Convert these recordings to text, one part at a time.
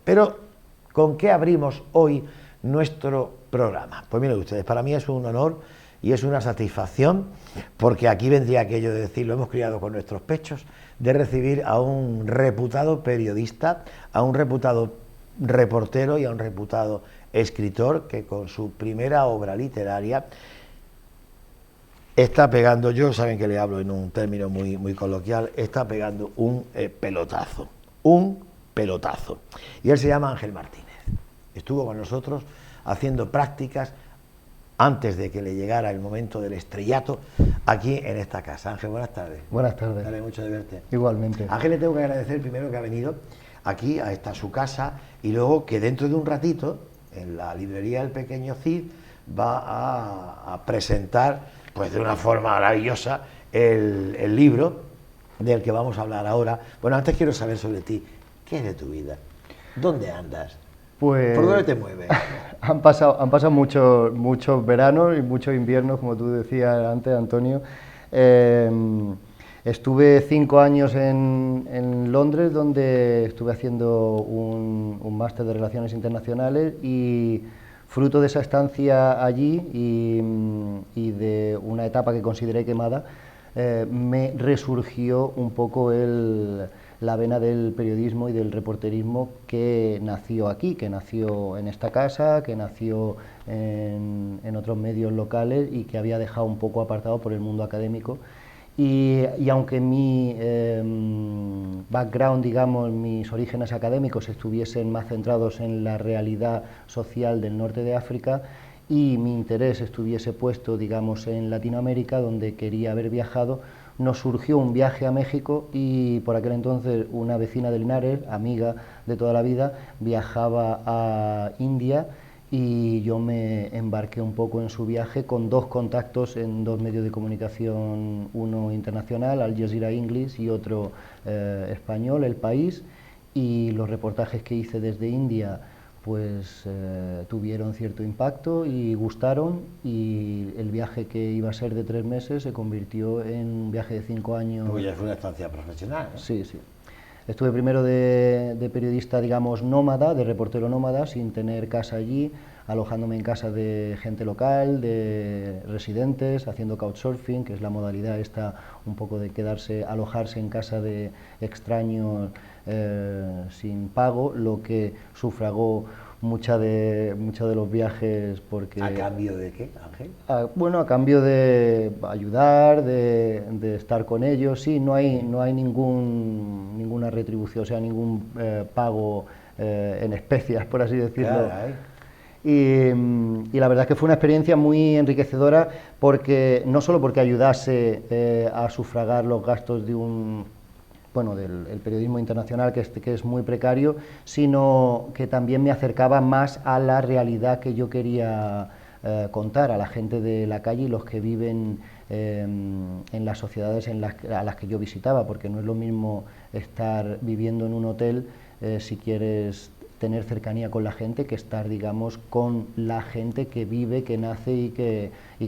Pero, ¿con qué abrimos hoy nuestro programa? Pues miren ustedes, para mí es un honor y es una satisfacción, porque aquí vendría aquello de decir, lo hemos criado con nuestros pechos, de recibir a un reputado periodista, a un reputado reportero y a un reputado escritor que con su primera obra literaria está pegando, yo saben que le hablo en un término muy coloquial, está pegando un pelotazo. Y él se llama Ángel Martínez. Estuvo con nosotros haciendo prácticas antes de que le llegara el momento del estrellato aquí en esta casa. Ángel, buenas tardes. Buenas tardes. Dale mucho de verte. Igualmente. Ángel, le tengo que agradecer primero que ha venido aquí a esta su casa y luego que dentro de un ratito en la librería El Pequeño Cid va a presentar pues de una forma maravillosa el libro del que vamos a hablar ahora. Bueno, antes quiero saber sobre ti. ¿Qué es de tu vida? ¿Dónde andas? Pues ¿Por dónde te mueves? han pasado muchos veranos y muchos inviernos, como tú decías antes, Antonio. Estuve 5 años en Londres, donde estuve haciendo un máster de Relaciones Internacionales, y fruto de esa estancia allí y de una etapa que consideré quemada, me resurgió un poco la vena del periodismo y del reporterismo que nació aquí, que nació en esta casa, que nació en otros medios locales y que había dejado un poco apartado por el mundo académico. Y aunque mi background, digamos, mis orígenes académicos estuviesen más centrados en la realidad social del norte de África, y mi interés estuviese puesto, digamos, en Latinoamérica, donde quería haber viajado, nos surgió un viaje a México, y por aquel entonces una vecina de Linares, amiga de toda la vida, viajaba a India, y yo me embarqué un poco en su viaje con 2 contactos en 2 medios de comunicación, uno internacional, Al Jazeera English, y otro español, El País, y los reportajes que hice desde India pues tuvieron cierto impacto y gustaron, y el viaje que iba a ser de 3 meses se convirtió en un viaje de 5 años. Pues ya fue una estancia profesional, ¿no? Sí, sí. Estuve primero de periodista, digamos, nómada, de reportero nómada, sin tener casa allí, alojándome en casa de gente local, de residentes, haciendo couchsurfing, que es la modalidad esta un poco de alojarse en casa de extraños sin pago, lo que sufragó muchos de los viajes, porque... ¿A cambio de qué, Ángel? Bueno, a cambio de ayudar, de estar con ellos. Sí, no hay ninguna retribución, o sea, ningún pago en especias, por así decirlo. Y la verdad es que fue una experiencia muy enriquecedora, porque no solo porque ayudase a sufragar los gastos de del periodismo internacional, que es muy precario, sino que también me acercaba más a la realidad que yo quería contar, a la gente de la calle y los que viven en las sociedades a las que yo visitaba, porque no es lo mismo estar viviendo en un hotel si quieres tener cercanía con la gente, que estar, digamos, con la gente que vive, que nace y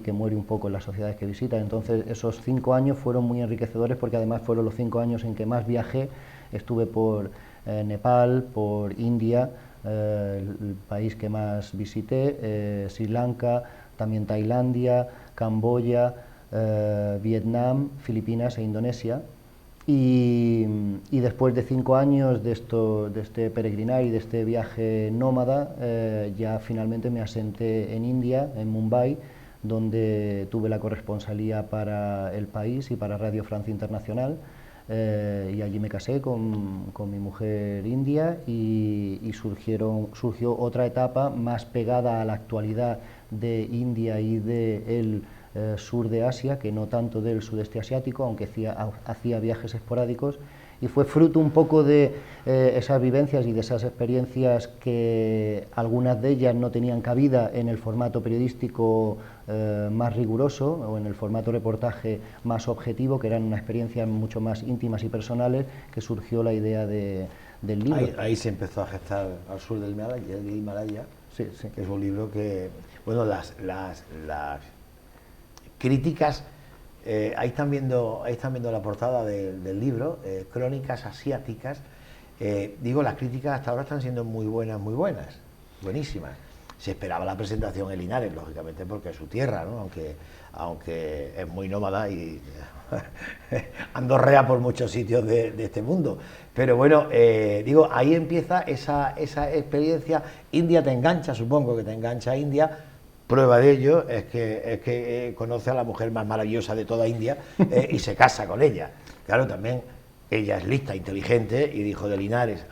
que muere un poco en las sociedades que visita. Entonces esos 5 años fueron muy enriquecedores, porque además fueron los 5 años en que más viajé. Estuve por Nepal, por India, el país que más visité, Sri Lanka, también Tailandia, Camboya, Vietnam, Filipinas e Indonesia. Y después de 5 años de este peregrinar y de este viaje nómada, ya finalmente me asenté en India, en Mumbai, donde tuve la corresponsalía para El País y para Radio Francia Internacional, y allí me casé con mi mujer india, y surgió otra etapa más pegada a la actualidad de India y del sur de Asia, que no tanto del sudeste asiático, aunque hacía viajes esporádicos, y fue fruto un poco de esas vivencias y de esas experiencias, que algunas de ellas no tenían cabida en el formato periodístico más riguroso, o en el formato reportaje más objetivo, que eran unas experiencias mucho más íntimas y personales, que surgió la idea del libro. Ahí se empezó a gestar Al sur del Himalaya, sí, sí. Que es un libro que, bueno, las críticas, ahí están viendo la portada del libro, Crónicas Asiáticas, Digo, las críticas hasta ahora están siendo muy buenas, buenísimas. Se esperaba la presentación en Linares, lógicamente, porque es su tierra, ¿no? Aunque es muy nómada y andorrea por muchos sitios de este mundo. Pero bueno, digo, ahí empieza esa experiencia. India te engancha, supongo que te engancha India. Prueba de ello es que conoce a la mujer más maravillosa de toda India y se casa con ella. Claro, también ella es lista, inteligente, y dijo de Linares,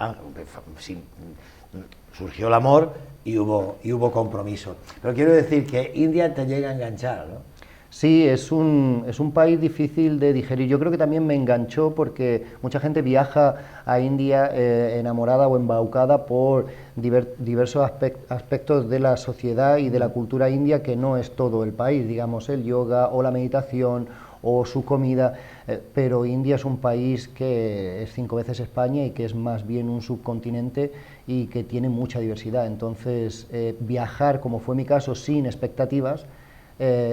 surgió el amor y hubo compromiso. Pero quiero decir que India te llega a enganchar, ¿no? Sí, es un país difícil de digerir. Yo creo que también me enganchó porque mucha gente viaja a India enamorada o embaucada por diversos aspectos de la sociedad y de la cultura india, que no es todo el país, digamos, el yoga o la meditación o su comida, pero India es un país que es 5 veces España y que es más bien un subcontinente y que tiene mucha diversidad. Entonces, viajar, como fue mi caso, sin expectativas,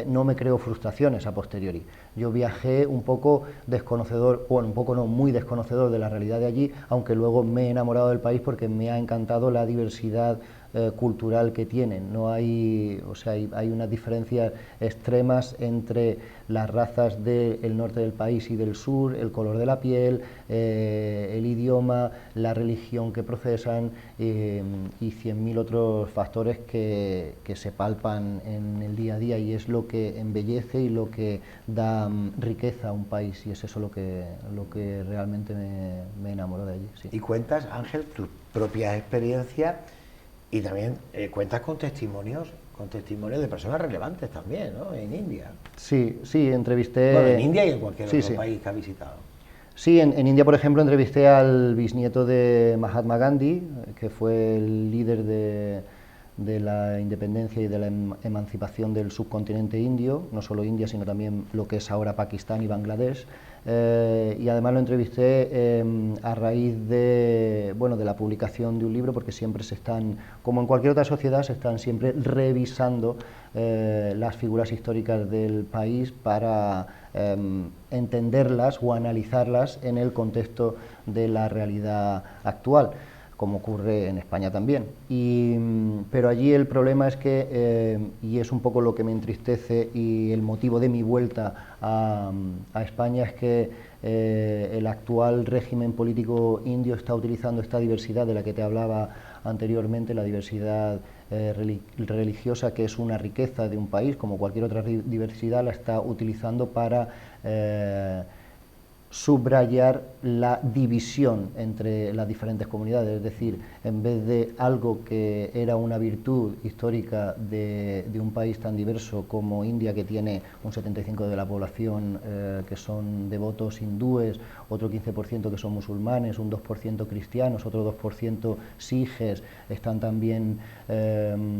no me creo frustraciones a posteriori. Yo viajé un poco desconocedor, bueno, un poco no, muy desconocedor de la realidad de allí, aunque luego me he enamorado del país porque me ha encantado la diversidad cultural que tienen. No hay, o sea, hay unas diferencias extremas entre las razas del norte del país y del sur, el color de la piel, el idioma, la religión que profesan y 100.000 otros factores que se palpan en el día a día, y es lo que embellece y lo que da riqueza a un país, y es eso lo que realmente me enamoró de allí. Sí. Y cuentas, Ángel, tus propias experiencias y también cuentas con testimonios de personas relevantes también, ¿no? En India. Sí, entrevisté... Bueno, en India y en cualquier otro país que ha visitado. Sí, en India, por ejemplo, entrevisté al bisnieto de Mahatma Gandhi, que fue el líder de la independencia y de la emancipación del subcontinente indio, no solo India, sino también lo que es ahora Pakistán y Bangladesh. Y además lo entrevisté a raíz de la publicación de un libro, porque siempre se están, como en cualquier otra sociedad, se están siempre revisando las figuras históricas del país para entenderlas o analizarlas en el contexto de la realidad actual, como ocurre en España también. Pero allí el problema es que, y es un poco lo que me entristece y el motivo de mi vuelta a España, es que el actual régimen político indio está utilizando esta diversidad de la que te hablaba anteriormente, la diversidad religiosa, que es una riqueza de un país, como cualquier otra diversidad, la está utilizando para subrayar la división entre las diferentes comunidades. Es decir, en vez de algo que era una virtud histórica de un país tan diverso como India, que tiene un 75% de la población que son devotos hindúes, otro 15% que son musulmanes, un 2% cristianos, otro 2% sijes, están también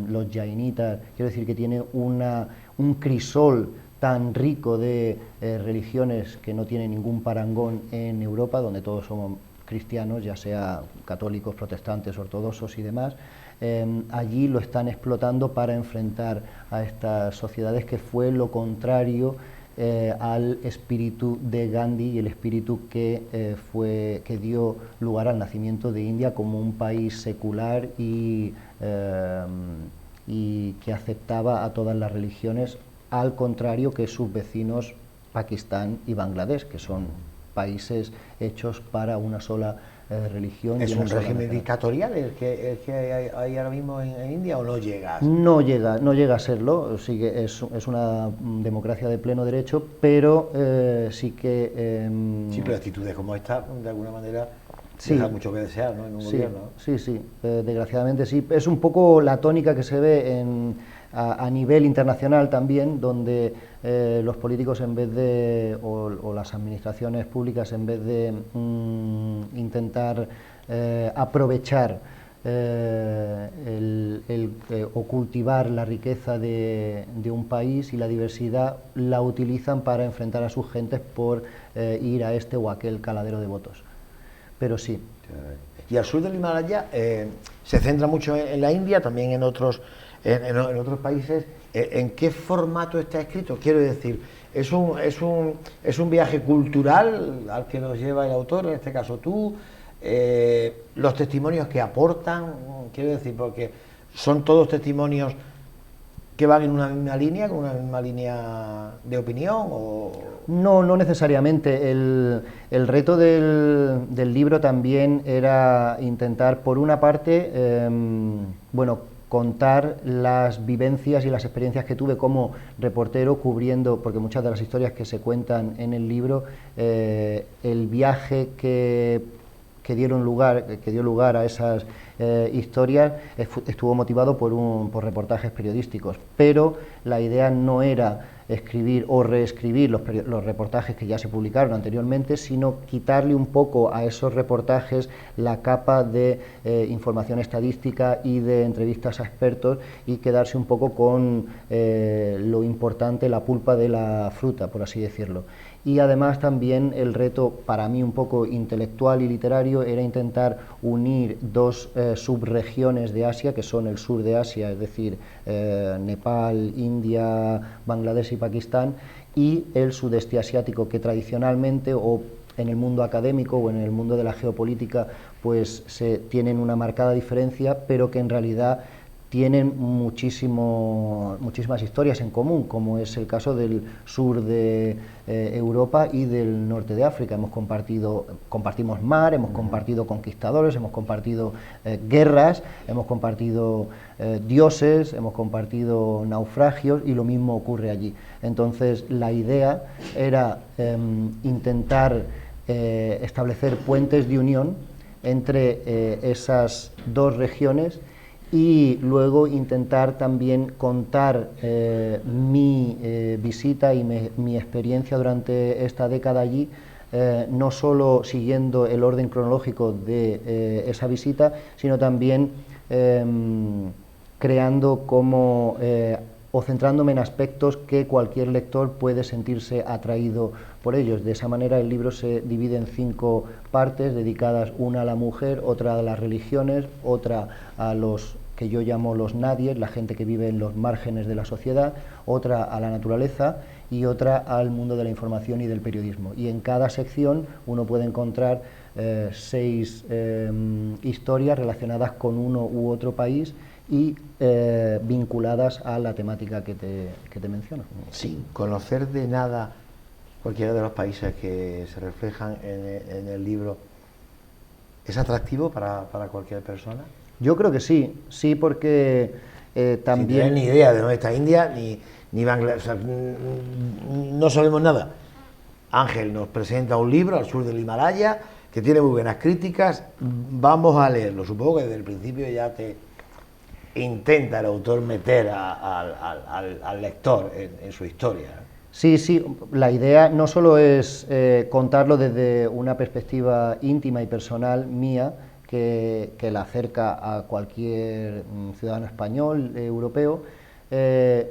los jainitas. Quiero decir que tiene un crisol tan rico de religiones que no tiene ningún parangón en Europa, donde todos somos cristianos, ya sea católicos, protestantes, ortodoxos y demás. Allí lo están explotando para enfrentar a estas sociedades, que fue lo contrario al espíritu de Gandhi y el espíritu que dio lugar al nacimiento de India como un país secular y que aceptaba a todas las religiones, al contrario que sus vecinos Pakistán y Bangladesh, que son países hechos para una sola religión. ¿Es un régimen dictatorial el que hay ahora mismo en India, o no llega a ser? No llega a serlo, sí que es una democracia de pleno derecho, pero sí que... sí, pero actitudes como esta, de alguna manera, deja mucho que desear, ¿no? En un gobierno. Sí, desgraciadamente sí. Es un poco la tónica que se ve a nivel internacional también, donde los políticos, en vez de, o las administraciones públicas, en vez de intentar aprovechar o cultivar la riqueza de un país y la diversidad, la utilizan para enfrentar a sus gentes por ir a este o aquel caladero de votos. Pero sí. Y al sur del Himalaya se centra mucho en la India, también en otros países. ¿En qué formato está escrito? Quiero decir, ¿es un viaje cultural al que nos lleva el autor, en este caso tú? los testimonios que aportan, quiero decir, porque son todos testimonios que van en una misma línea, con una misma línea de opinión, o... No, no necesariamente. El reto del libro también era intentar, por una parte, bueno, contar las vivencias y las experiencias que tuve como reportero cubriendo, porque muchas de las historias que se cuentan en el libro, el viaje que dio lugar a esas historias estuvo motivado por reportajes periodísticos, pero la idea no era escribir o reescribir los reportajes que ya se publicaron anteriormente, sino quitarle un poco a esos reportajes la capa de información estadística y de entrevistas a expertos y quedarse un poco con lo importante, la pulpa de la fruta, por así decirlo. Y además también el reto, para mí un poco intelectual y literario, era intentar unir dos subregiones de Asia, que son el sur de Asia, es decir, Nepal, India, Bangladesh y Pakistán, y el sudeste asiático, que tradicionalmente, o en el mundo académico o en el mundo de la geopolítica, pues tienen una marcada diferencia, pero que en realidad tienen muchísimas historias en común, como es el caso del sur de Europa y del norte de África. Compartimos mar, hemos compartido conquistadores, hemos compartido guerras, hemos compartido dioses, hemos compartido naufragios, y lo mismo ocurre allí. Entonces la idea era intentar establecer puentes de unión entre esas dos regiones, y luego intentar también contar mi visita y mi experiencia durante esta década allí, no solo siguiendo el orden cronológico de esa visita, sino también creando como o centrándome en aspectos que cualquier lector puede sentirse atraído por ellos. De esa manera el libro se divide en 5 partes dedicadas, una a la mujer, otra a las religiones, otra a los que yo llamo los nadies, la gente que vive en los márgenes de la sociedad, otra a la naturaleza y otra al mundo de la información y del periodismo. Y en cada sección uno puede encontrar 6 historias relacionadas con uno u otro país y vinculadas a la temática que te menciono. Sin conocer de nada cualquiera de los países que se reflejan en el libro, ¿es atractivo para cualquier persona? Yo creo que sí, porque también... Sin tener ni idea de dónde está India, ni Bangladesh, o sea, no sabemos nada. Ángel nos presenta un libro al sur del Himalaya, que tiene muy buenas críticas, vamos a leerlo. Supongo que desde el principio ya te intenta el autor meter al lector en su historia. Sí, la idea no solo es contarlo desde una perspectiva íntima y personal mía, que la acerca a cualquier ciudadano español, europeo,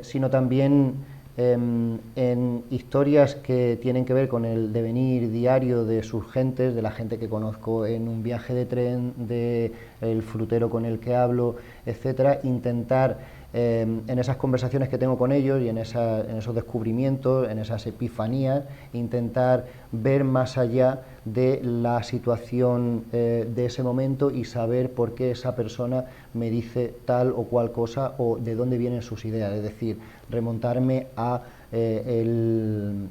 sino también en historias que tienen que ver con el devenir diario de sus gentes, de la gente que conozco en un viaje de tren, del frutero con el que hablo, etcétera, intentar en esas conversaciones que tengo con ellos y en esos descubrimientos, en esas epifanías, intentar ver más allá de la situación de ese momento y saber por qué esa persona me dice tal o cual cosa o de dónde vienen sus ideas, es decir, remontarme a el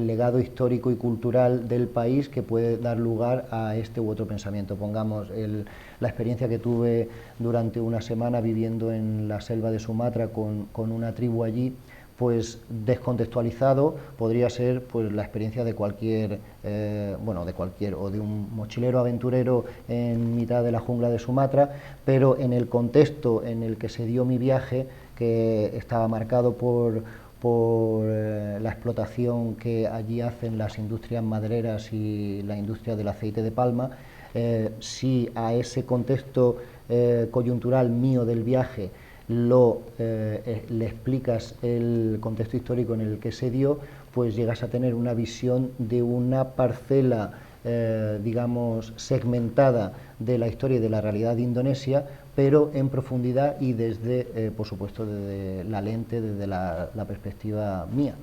legado histórico y cultural del país que puede dar lugar a este u otro pensamiento. Pongamos la experiencia que tuve durante una semana viviendo en la selva de Sumatra con una tribu allí, pues descontextualizado podría ser pues la experiencia de cualquier o de un mochilero aventurero en mitad de la jungla de Sumatra, pero en el contexto en el que se dio mi viaje, que estaba marcado por la explotación que allí hacen las industrias madereras y la industria del aceite de palma, si a ese contexto coyuntural mío del viaje le explicas el contexto histórico en el que se dio, pues llegas a tener una visión de una parcela segmentada de la historia y de la realidad de Indonesia, pero en profundidad y desde, por supuesto, desde la lente, desde la perspectiva mía.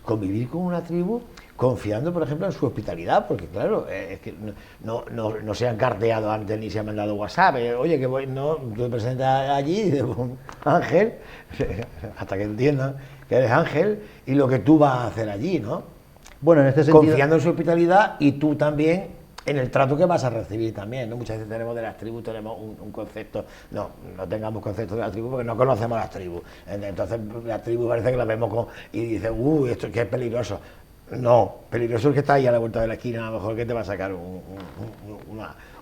Convivir con una tribu confiando, por ejemplo, en su hospitalidad, porque claro, es que no se han carteado antes ni se han mandado WhatsApp, oye, que voy, no, tú te presentas allí, Ángel, hasta que entiendan que eres Ángel y lo que tú vas a hacer allí, ¿no? Bueno, en este sentido... Confiando en su hospitalidad y tú también en el trato que vas a recibir también, ¿no? Muchas veces tenemos de las tribus, tenemos un concepto, no tengamos concepto de las tribus porque no conocemos las tribus, entonces las tribus parece que las vemos y dices, esto que es peligroso. No, peligroso es que está ahí a la vuelta de la esquina, a lo mejor que te va a sacar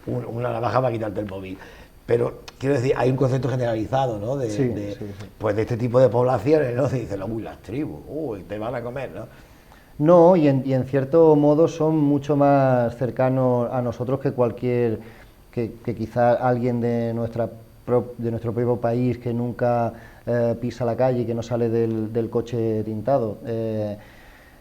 una navaja para quitarte el móvil. Pero quiero decir, hay un concepto generalizado, ¿no? De este tipo de poblaciones, ¿no? Se dice, las tribus, te van a comer, ¿no? No, y en cierto modo son mucho más cercanos a nosotros que que quizá alguien de nuestro propio país que nunca pisa la calle y que no sale del coche tintado.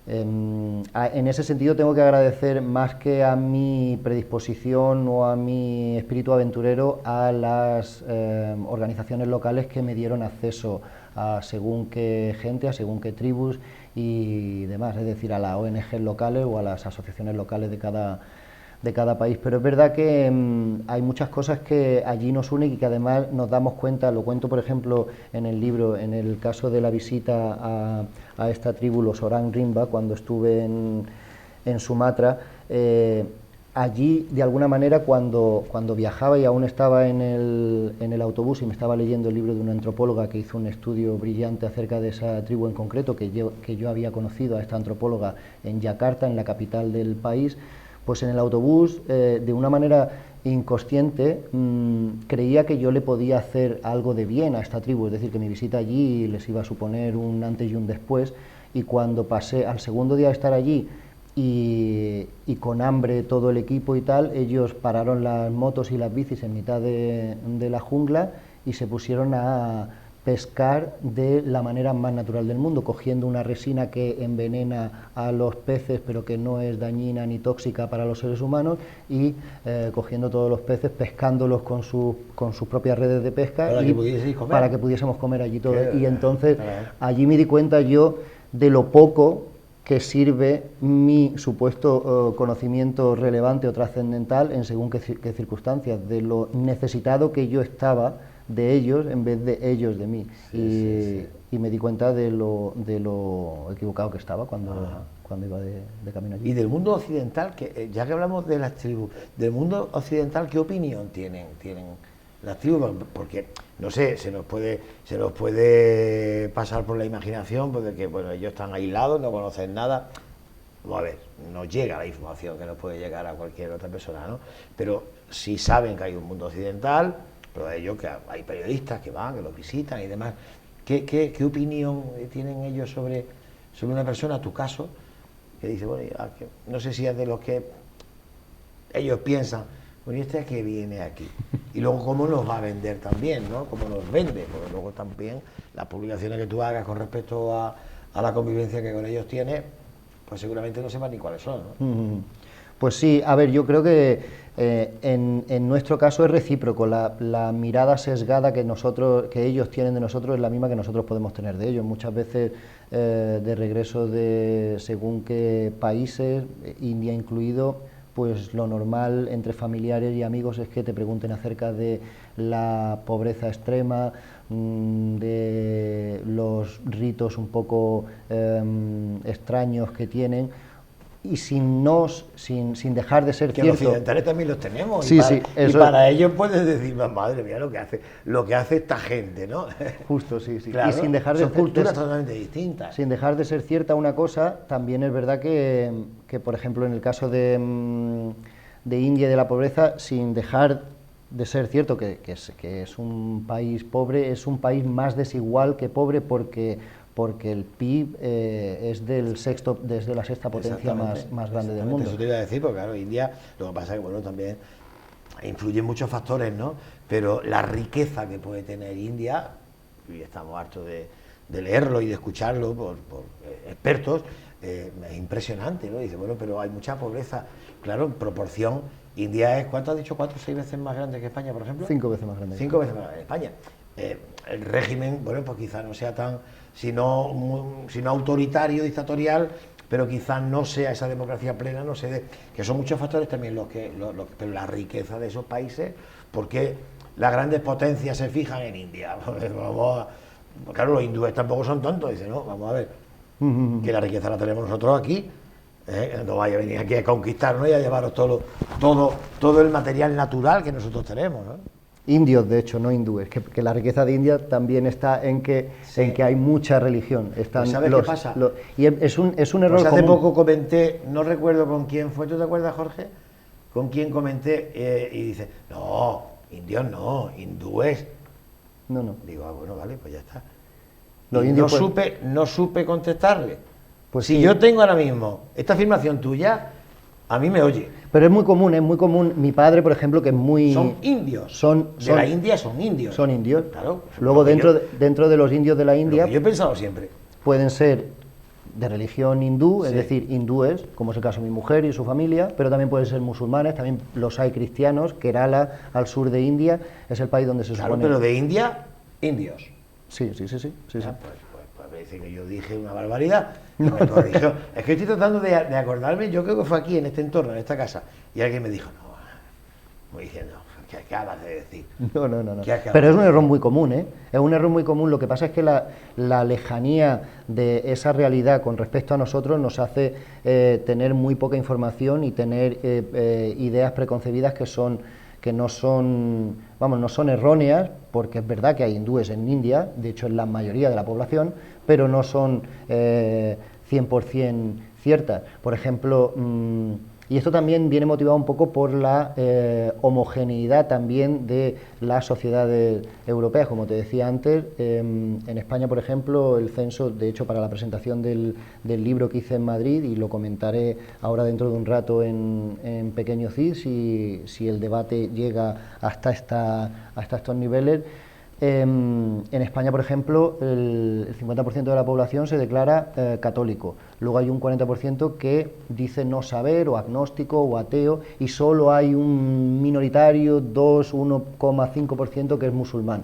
En ese sentido tengo que agradecer más que a mi predisposición o a mi espíritu aventurero a las organizaciones locales que me dieron acceso a según qué gente, a según qué tribus y demás, es decir, a las ONG locales o a las asociaciones locales de cada país, pero es verdad que hay muchas cosas que allí nos unen y que además nos damos cuenta, lo cuento por ejemplo en el libro, en el caso de la visita a esta tribu, los Orang Rimba, cuando estuve en Sumatra, allí de alguna manera cuando viajaba y aún estaba en el autobús y me estaba leyendo el libro de una antropóloga que hizo un estudio brillante acerca de esa tribu en concreto, que yo había conocido a esta antropóloga en Yakarta, en la capital del país, pues en el autobús, de una manera inconsciente, creía que yo le podía hacer algo de bien a esta tribu, es decir, que mi visita allí les iba a suponer un antes y un después, y cuando pasé al segundo día de estar allí y con hambre todo el equipo y tal, ellos pararon las motos y las bicis en mitad de la jungla y se pusieron a pescar de la manera más natural del mundo, cogiendo una resina que envenena a los peces pero que no es dañina ni tóxica para los seres humanos y cogiendo todos los peces, pescándolos con sus propias redes de pesca para que pudiésemos comer allí todo. Y entonces allí me di cuenta yo de lo poco que sirve mi supuesto conocimiento relevante o trascendental en según qué circunstancias, de lo necesitado que yo estaba de ellos en vez de ellos de mí. Y me di cuenta de lo equivocado que estaba cuando iba de camino allí. Y del mundo occidental, que ya que hablamos de las tribus, del mundo occidental, ¿qué opinión tienen las tribus? Porque, no sé, se nos puede pasar por la imaginación, pues de que bueno, ellos están aislados, no conocen nada. Vamos a ver, nos llega la información que nos puede llegar a cualquier otra persona, ¿no? Pero sí saben que hay un mundo occidental, pero de ello que hay periodistas que van, que los visitan y demás. ¿Qué opinión tienen ellos sobre una persona, tu caso, que dice, bueno, que no sé si es de los que ellos piensan, bueno, ¿y este que viene aquí? Y luego cómo nos va a vender también, ¿no? Cómo nos vende, porque luego también las publicaciones que tú hagas con respecto a la convivencia que con ellos tienes, pues seguramente no sepan ni cuáles son, ¿no? Pues sí, a ver, yo creo que en nuestro caso es recíproco, la mirada sesgada que ellos tienen de nosotros es la misma que nosotros podemos tener de ellos. Muchas veces de regreso de según qué países, India incluido, pues lo normal entre familiares y amigos es que te pregunten acerca de la pobreza extrema, de los ritos un poco extraños que tienen, y sin dejar de ser que cierto. Los occidentales también los tenemos, sí, y para ellos puedes decir, madre mía, lo que hace esta gente, ¿no? Justo, sí. Claro, y sin dejar son culturas totalmente distintas. Sin dejar de ser cierta una cosa, también es verdad que por ejemplo, en el caso de India y de la pobreza, sin dejar de ser cierto que es un país pobre, es un país más desigual que pobre porque el PIB es desde la sexta potencia más grande del mundo. Eso te iba a decir, porque claro, India, lo que pasa es que bueno, también influyen muchos factores, ¿no? Pero la riqueza que puede tener India, y estamos hartos de de leerlo y de escucharlo por expertos, es impresionante, ¿no? Dice, bueno, pero hay mucha pobreza. Claro, en proporción, India es, ¿cuánto has dicho? ¿4 o 6 veces más grande que España, por ejemplo? 5 veces más grande. 5 veces más grande que España. El régimen, bueno, pues quizás no sea tan, sino autoritario, dictatorial, pero quizás no sea esa democracia plena, no sé, que son muchos factores también pero la riqueza de esos países, porque las grandes potencias se fijan en India. Claro, los hindúes tampoco son tontos, dicen, no, vamos a ver, que la riqueza la tenemos nosotros aquí, no vaya a venir aquí a conquistarnos y a llevaros todo el material natural que nosotros tenemos, ¿no? Indios, de hecho, no hindúes, que la riqueza de India también está en que hay mucha religión. Están pues ¿sabes qué pasa? Y es un error pues hace común. poco comenté, no recuerdo con quién fue, ¿tú te acuerdas, Jorge? Con quién comenté y dice, no, indios no, hindúes. No. Digo, bueno, vale, pues ya está. Los Y indios, no supe contestarle. Pues si sí. yo tengo ahora mismo esta afirmación tuya, a mí me oye. Pero es muy común. Mi padre, por ejemplo, que es muy... Son indios. De la India son indios. Son indios. Claro. Luego, dentro de los indios de la India... Lo que yo he pensado siempre. Pueden ser de religión hindú, es Sí. decir, hindúes, como es el caso de mi mujer y su familia, pero también pueden ser musulmanes, también los hay cristianos. Kerala, al sur de India, es el país donde se Claro, supone... pero de India, indios. Sí. Pues parece que yo dije una barbaridad. Me corrigió. Es que estoy tratando de acordarme, yo creo que fue aquí, en este entorno, en esta casa, y alguien me dijo, no, voy diciendo, ¿qué acabas de decir? No. Pero es un error muy común, ¿eh? Es un error muy común. Lo que pasa es que la lejanía de esa realidad con respecto a nosotros nos hace tener muy poca información y tener ideas preconcebidas que no son erróneas, porque es verdad que hay hindúes en India, de hecho es la mayoría de la población, pero no son 100% ciertas. Por ejemplo, y esto también viene motivado un poco por la homogeneidad también de las sociedades europeas, como te decía antes. En España, por ejemplo, el censo, de hecho, para la presentación del libro que hice en Madrid, y lo comentaré ahora dentro de un rato en Pequeño Cid, si el debate llega hasta estos niveles. En España, por ejemplo, el 50% de la población se declara católico. Luego hay un 40% que dice no saber, o agnóstico, o ateo, y solo hay un minoritario, 1,5% que es musulmán.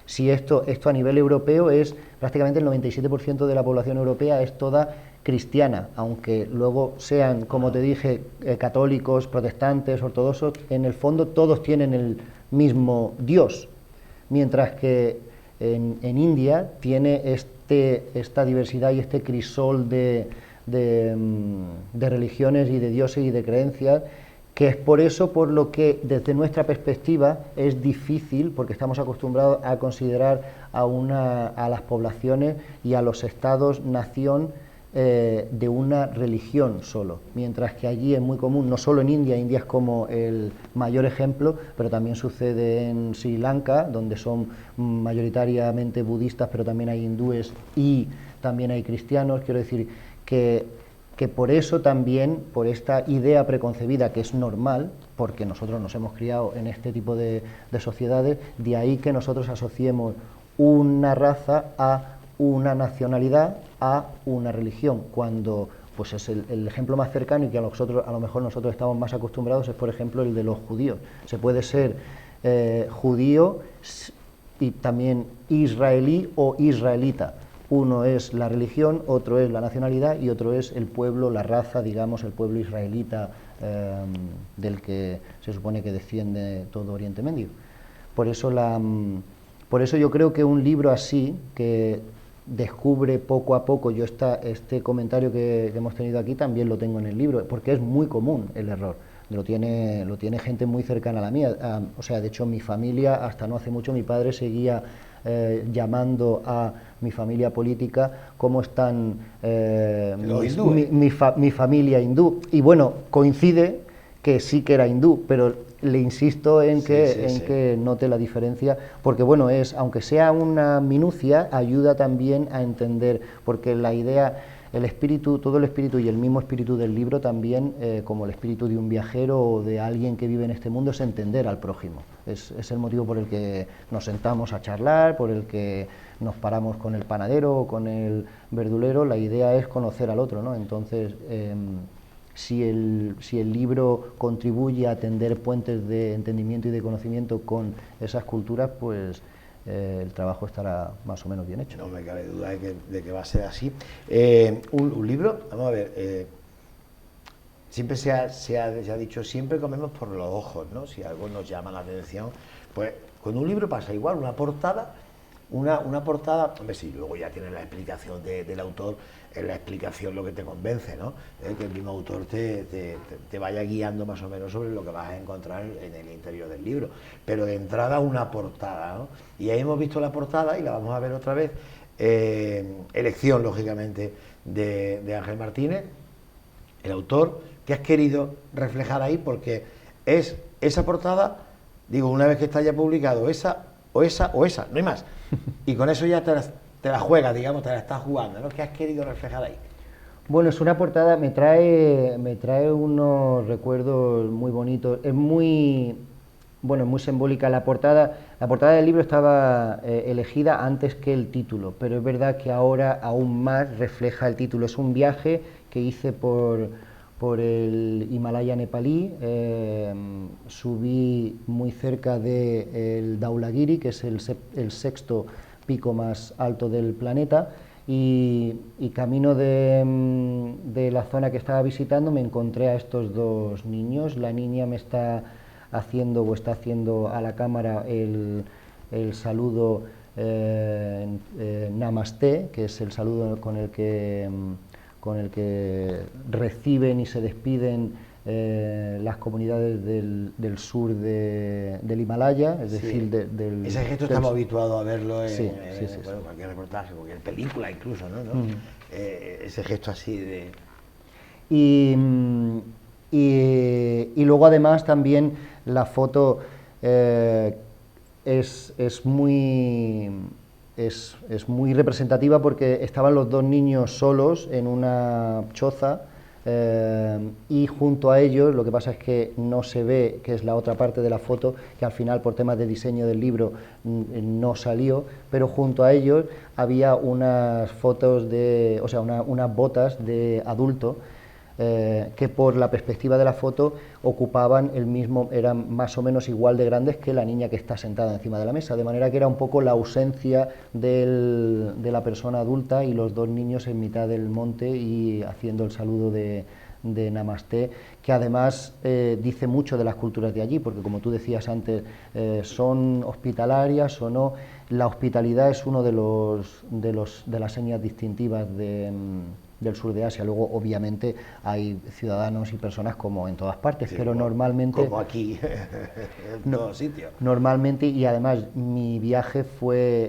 Si esto a nivel europeo es prácticamente el 97% de la población europea es toda cristiana, aunque luego sean, como te dije, católicos, protestantes, ortodoxos, en el fondo todos tienen el mismo Dios. Mientras que en India tiene esta diversidad y este crisol de religiones y de dioses y de creencias, que es por eso por lo que desde nuestra perspectiva es difícil, porque estamos acostumbrados a considerar a las poblaciones y a los estados-nación de una religión solo, mientras que allí es muy común, no solo en India. India es como el mayor ejemplo, pero también sucede en Sri Lanka, donde son mayoritariamente budistas, pero también hay hindúes y también hay cristianos. Quiero decir que por eso también, por esta idea preconcebida que es normal, porque nosotros nos hemos criado en este tipo de sociedades, de ahí que nosotros asociemos una raza a una nacionalidad, a una religión, cuando pues es el ejemplo más cercano y que a lo mejor nosotros estamos más acostumbrados es, por ejemplo, el de los judíos. Se puede ser judío y también israelí o israelita. Uno es la religión, otro es la nacionalidad y otro es el pueblo, la raza, digamos, el pueblo israelita del que se supone que desciende todo Oriente Medio. Por eso yo creo que un libro así, que descubre poco a poco, este comentario que hemos tenido aquí también lo tengo en el libro, porque es muy común el error. Lo tiene gente muy cercana a la mía. O sea, de hecho, mi familia, hasta no hace mucho, mi padre seguía llamando a mi familia política como están mi familia hindú. Y bueno, coincide que sí que era hindú, pero le insisto en que note la diferencia, porque bueno, aunque sea una minucia, ayuda también a entender, porque la idea el espíritu, todo el espíritu y el mismo espíritu del libro también, como el espíritu de un viajero o de alguien que vive en este mundo, es entender al prójimo. Es el motivo por el que nos sentamos a charlar, por el que nos paramos con el panadero o con el verdulero. La idea es conocer al otro, ¿no? Entonces, si el libro contribuye a tender puentes de entendimiento y de conocimiento con esas culturas, pues el trabajo estará más o menos bien hecho. No me cabe duda de que va a ser así. Un libro, vamos a ver, siempre se ha dicho, siempre comemos por los ojos, ¿no? Si algo nos llama la atención, pues con un libro pasa igual, una portada, hombre, sí, luego ya tiene la explicación del autor, es la explicación lo que te convence, ¿no? Que el mismo autor te vaya guiando más o menos sobre lo que vas a encontrar en el interior del libro, pero de entrada una portada, ¿no? Y ahí hemos visto la portada y la vamos a ver otra vez, elección, lógicamente, de Ángel Martínez, el autor, que has querido reflejar ahí, porque es esa portada, digo, una vez que está ya publicado, esa, no hay más, y con eso ya te la juegas, digamos, te la estás jugando, ¿no? ¿Qué has querido reflejar ahí? Bueno, es una portada, me trae unos recuerdos muy bonitos, es muy simbólica la portada. La portada del libro estaba elegida antes que el título, pero es verdad que ahora aún más refleja el título. Es un viaje que hice por el Himalaya nepalí, subí muy cerca del Dhaulagiri, que es el sexto pico más alto del planeta, y camino de la zona que estaba visitando me encontré a estos dos niños. La niña me está haciendo a la cámara el saludo Namaste, que es el saludo con el que reciben y se despiden las comunidades del sur del Himalaya, es decir, del... Ese gesto estamos habituados a verlo en bueno, cualquier reportaje, cualquier película incluso, ¿no? Ese gesto así de... Y luego además también la foto es muy representativa porque estaban los dos niños solos en una choza, y junto a ellos, lo que pasa es que no se ve, que es la otra parte de la foto, que al final por temas de diseño del libro no salió, pero junto a ellos había unas unas botas de adulto, que por la perspectiva de la foto ocupaban eran más o menos igual de grandes que la niña que está sentada encima de la mesa, de manera que era un poco la ausencia de la persona adulta y los dos niños en mitad del monte y haciendo el saludo de Namaste, que además dice mucho de las culturas de allí, porque como tú decías antes, son hospitalarias o no. La hospitalidad es uno de las señas distintivas del sur de Asia. Luego, obviamente, hay ciudadanos y personas como en todas partes, pero normalmente... Como aquí, en todos sitios. Normalmente, y además mi viaje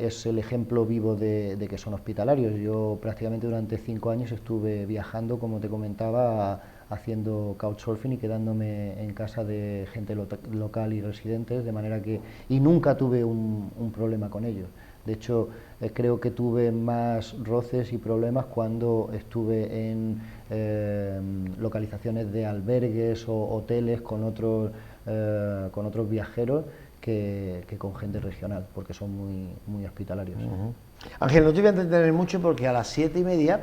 es el ejemplo vivo de que son hospitalarios. Yo prácticamente durante 5 años estuve viajando, como te comentaba, haciendo couchsurfing y quedándome en casa de gente local y residentes, de manera que... Y nunca tuve un problema con ellos. De hecho, creo que tuve más roces y problemas cuando estuve en localizaciones de albergues o hoteles con otros viajeros que con gente regional, porque son muy hospitalarios. Ángel, no te voy a entretener mucho porque a las 7:30,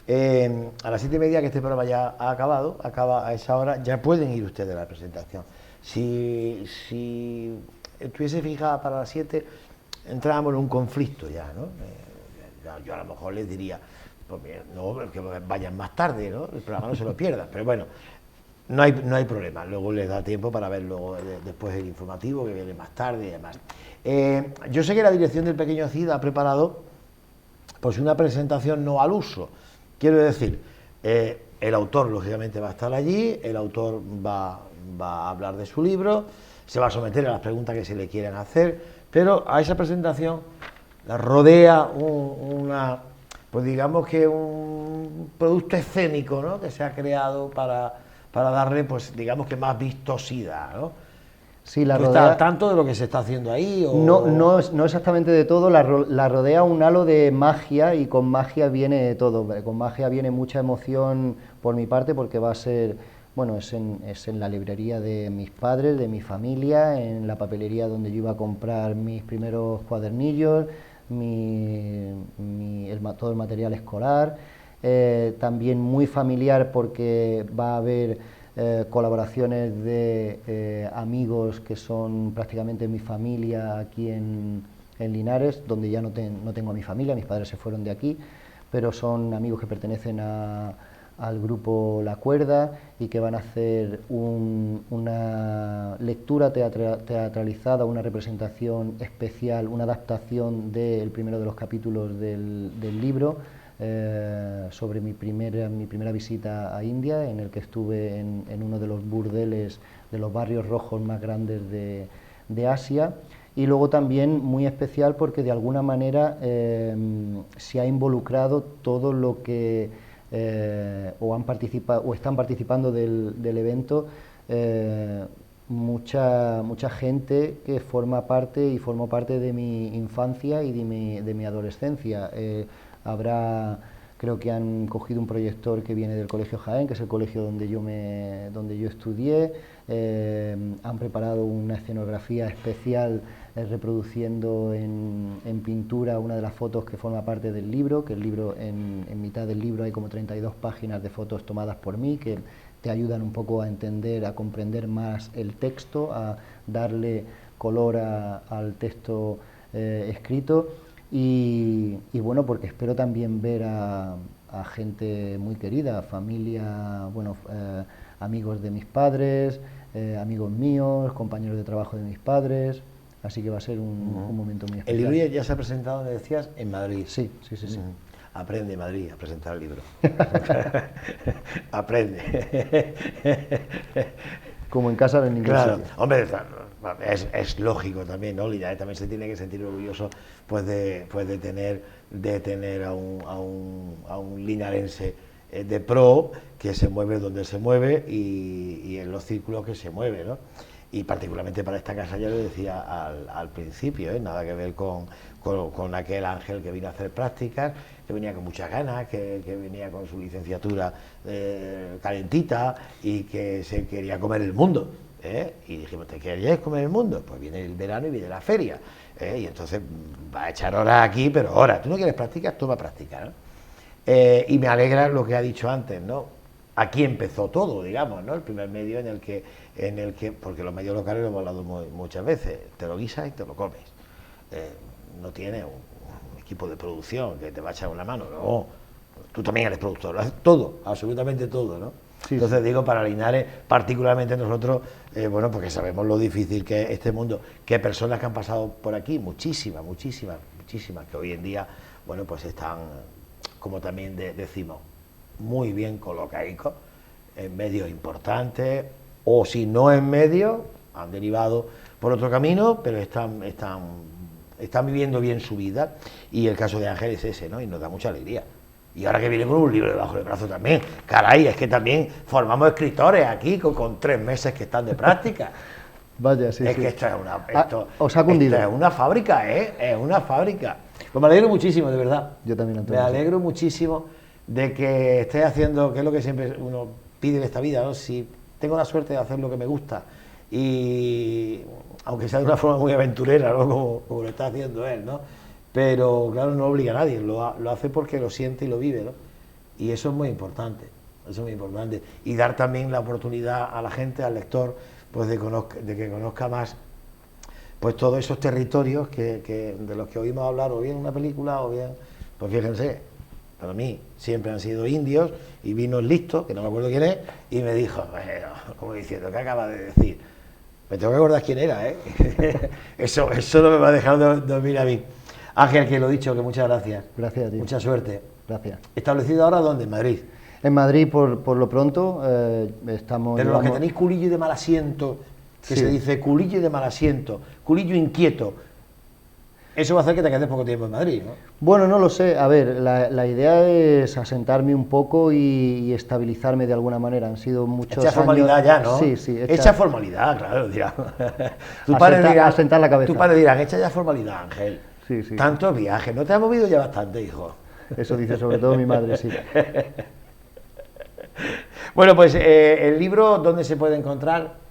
que este programa ya ha acabado, acaba a esa hora, ya pueden ir ustedes a la presentación. Si estuviese fijada para las 7, entrábamos en un conflicto ya, ¿no? Yo a lo mejor les diría, pues mira, no, que vayan más tarde, ¿no? El programa no se lo pierdan, pero bueno, no hay problema, luego les da tiempo para ver luego después el informativo que viene más tarde y demás. Yo sé que la dirección del Pequeño Cid ha preparado pues una presentación no al uso, quiero decir, el autor lógicamente va a estar allí, el autor va a hablar de su libro, se va a someter a las preguntas que se le quieran hacer, pero a esa presentación la rodea pues digamos que un producto escénico, ¿no? Que se ha creado para darle, pues digamos que más vistosidad, ¿no? Sí, la ¿Tú rodea... estás al tanto de lo que se está haciendo ahí? O... No exactamente de todo, la rodea un halo de magia y con magia viene todo. Con magia viene mucha emoción por mi parte porque va a ser, bueno, es en la librería de mis padres, de mi familia, en la papelería donde yo iba a comprar mis primeros cuadernillos, todo el material escolar. También muy familiar porque va a haber colaboraciones de amigos que son prácticamente mi familia aquí en Linares, donde ya no tengo a mi familia, mis padres se fueron de aquí, pero son amigos que pertenecen al grupo La Cuerda y que van a hacer una lectura teatralizada, una representación especial, una adaptación del primero de los capítulos del libro, sobre mi primera visita a India, en el que estuve en uno de los burdeles de los barrios rojos más grandes de Asia, y luego también muy especial porque de alguna manera se ha involucrado todo lo que o están participando del evento, mucha gente que forma parte y formó parte de mi infancia y de mi adolescencia. Creo que han cogido un proyector que viene del Colegio Jaén, que es el colegio donde yo estudié. Han preparado una escenografía especial reproduciendo en pintura una de las fotos que forma parte del libro, que el libro, en mitad del libro hay como 32 páginas de fotos tomadas por mí, que te ayudan un poco a entender, a comprender más el texto, a darle color al texto escrito. Y bueno, porque espero también ver a gente muy querida, familia, bueno, amigos de mis padres, amigos míos, compañeros de trabajo de mis padres, así que va a ser un momento muy especial. El libro ya se ha presentado, me decías, en Madrid. Sí. Aprende, Madrid, a presentar el libro. Aprende. Como en casa en ningún Claro, sitio. hombre, es lógico también, ¿no? Linares también se tiene que sentir orgulloso pues de tener a un linarense de pro que se mueve donde se mueve y en los círculos que se mueve, ¿no? Y particularmente para esta casa, ya lo decía al principio, nada que ver con aquel Ángel que vino a hacer prácticas, que venía con muchas ganas, que venía con su licenciatura calentita y que se quería comer el mundo. Y dijimos, ¿te querías comer el mundo? Pues viene el verano y viene la feria. Y entonces va a echar horas aquí, pero horas. ¿Tú no quieres prácticas? Toma prácticas, ¿no? Y me alegra lo que ha dicho antes, ¿no? Aquí empezó todo, digamos, ¿no? El primer medio en el que porque los medios locales lo hemos hablado muchas veces, te lo guisas y te lo comes. No tiene un equipo de producción que te va a echar una mano, no. Tú también eres productor, lo haces todo, absolutamente todo, ¿no? Sí, entonces sí. Digo, para Linares, particularmente nosotros, bueno, porque sabemos lo difícil que es este mundo, que personas que han pasado por aquí, muchísimas, que hoy en día, bueno, pues están, como también decimos, muy bien colocadicos en medios importantes, o si no en medios, han derivado por otro camino, pero están viviendo bien su vida, y el caso de Ángel es ese, ¿no? Y nos da mucha alegría. Y ahora que viene con un libro debajo del brazo también, caray, es que también formamos escritores aquí con 3 meses que están de práctica. Vaya, sí, es sí. que esto os ha cundido. Esto es una fábrica, es una fábrica. Pues me alegro muchísimo, de verdad. Yo también, Antonio. Me alegro muchísimo de que estés haciendo, que es lo que siempre uno pide en esta vida, ¿no? Si tengo la suerte de hacer lo que me gusta, y aunque sea de una forma muy aventurera, ¿no? Como lo está haciendo él, ¿no? Pero claro, no obliga a nadie, lo hace porque lo siente y lo vive, ¿no? Y eso es muy importante, y dar también la oportunidad a la gente, al lector, pues de que conozca más pues todos esos territorios de los que oímos hablar, o bien en una película, o bien, pues fíjense, para mí siempre han sido indios, y vino el listo, que no me acuerdo quién es, y me dijo, bueno, como diciendo, ¿qué acaba de decir? Me tengo que acordar quién era, ¿eh? eso no me va a dejar dormir a mí. Ángel, que lo he dicho, que muchas gracias. Gracias a ti. Mucha suerte. Gracias. ¿Establecido ahora dónde? ¿En Madrid? En Madrid, por lo pronto, estamos... Pero los que tenéis culillo y de mal asiento, que sí. Se dice culillo y de mal asiento, culillo inquieto. Eso va a hacer que te quedes poco tiempo en Madrid, ¿no? Bueno, no lo sé. A ver, la idea es asentarme un poco y estabilizarme de alguna manera. Han sido muchos Echa años... formalidad ya, ¿no? Sí, sí. Echa formalidad, claro, dirá. Asentar la cabeza. Tu padre dirá, echa ya formalidad, Ángel. Sí, sí. Tantos viajes, ¿no te has movido ya bastante, hijo? Eso dice sobre todo mi madre, sí. Bueno, pues el libro, ¿dónde se puede encontrar?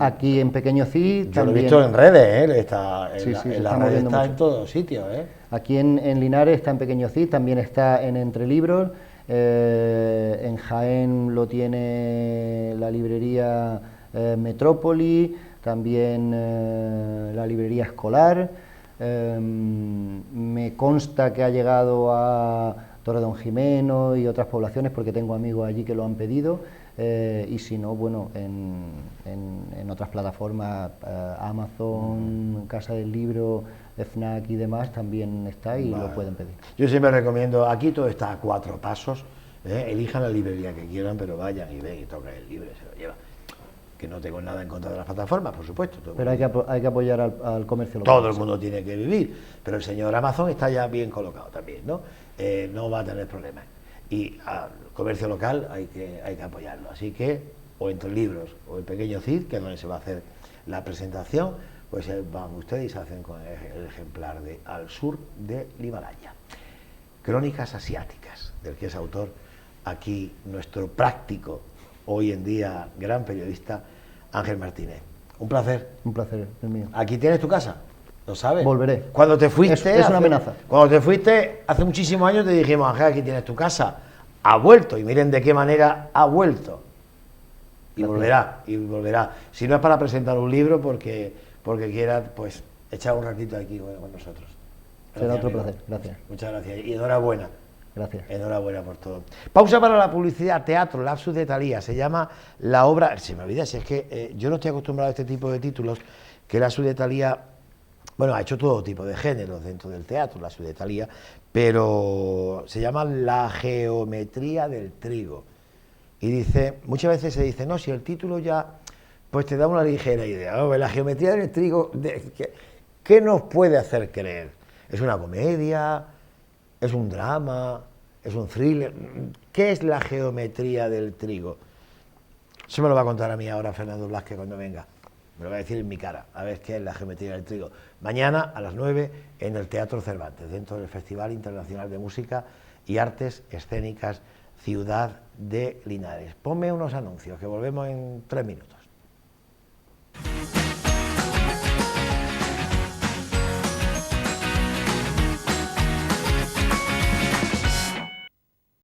Aquí en Pequeño Cid Yo lo he también... visto en redes, está Sí, sí, se en está las redes, moviendo está mucho. en todos sitios, ¿eh? Aquí en Linares está en Pequeño Cid, también está en Entre Libros, en Jaén lo tiene la librería Metrópoli, también la librería Escolar, me consta que ha llegado a Torredonjimeno y otras poblaciones porque tengo amigos allí que lo han pedido, y si no, bueno, en otras plataformas, Amazon, Casa del Libro, FNAC y demás también está y lo pueden pedir. Yo siempre recomiendo, aquí todo está a 4 pasos, elijan la librería que quieran, pero vayan y ven y tocan el libro, se lo llevan. Que no tengo nada en contra de las plataformas, por supuesto. Pero hay que apoyar al comercio local. Todo el mundo tiene que vivir, pero el señor Amazon está ya bien colocado también, ¿no? No va a tener problemas. Y al comercio local hay que apoyarlo. Así que, o Entre Libros o el Pequeño Cid, que es donde se va a hacer la presentación, pues van ustedes y se hacen con el ejemplar de Al sur del Himalaya. Crónicas asiáticas, del que es autor aquí nuestro práctico, hoy en día gran periodista, Ángel Martínez. Un placer. Un placer, el mío. Aquí tienes tu casa, ¿lo sabes? Volveré. Cuando te fuiste... Es una amenaza. Cuando te fuiste, hace muchísimos años te dijimos, Ángel, aquí tienes tu casa. Ha vuelto, y miren de qué manera ha vuelto. Y volverá, y volverá. Si no es para presentar un libro, porque quiera, pues, echar un ratito aquí con nosotros. Gracias, será otro amigo. placer, gracias. Muchas gracias, y enhorabuena. Gracias. Enhorabuena por todo. Pausa para la publicidad, teatro, Lapsus de Thalía. Se llama la obra, se me olvida, si es que yo no estoy acostumbrado a este tipo de títulos, que Lapsus de Thalía, bueno, ha hecho todo tipo de géneros dentro del teatro, Lapsus de Thalía, pero se llama La geometría del trigo. Y dice, muchas veces se dice, no, si el título ya, pues te da una ligera idea. ¿No? La geometría del trigo, ¿qué nos puede hacer creer? ¿Es una comedia? ¿Es un drama? ¿Es un thriller? ¿Qué es la geometría del trigo? Eso me lo va a contar a mí ahora Fernando Blasque cuando venga. Me lo va a decir en mi cara, a ver qué es la geometría del trigo. Mañana a las 9 en el Teatro Cervantes, dentro del Festival Internacional de Música y Artes Escénicas Ciudad de Linares. Ponme unos anuncios, que volvemos en 3 minutos.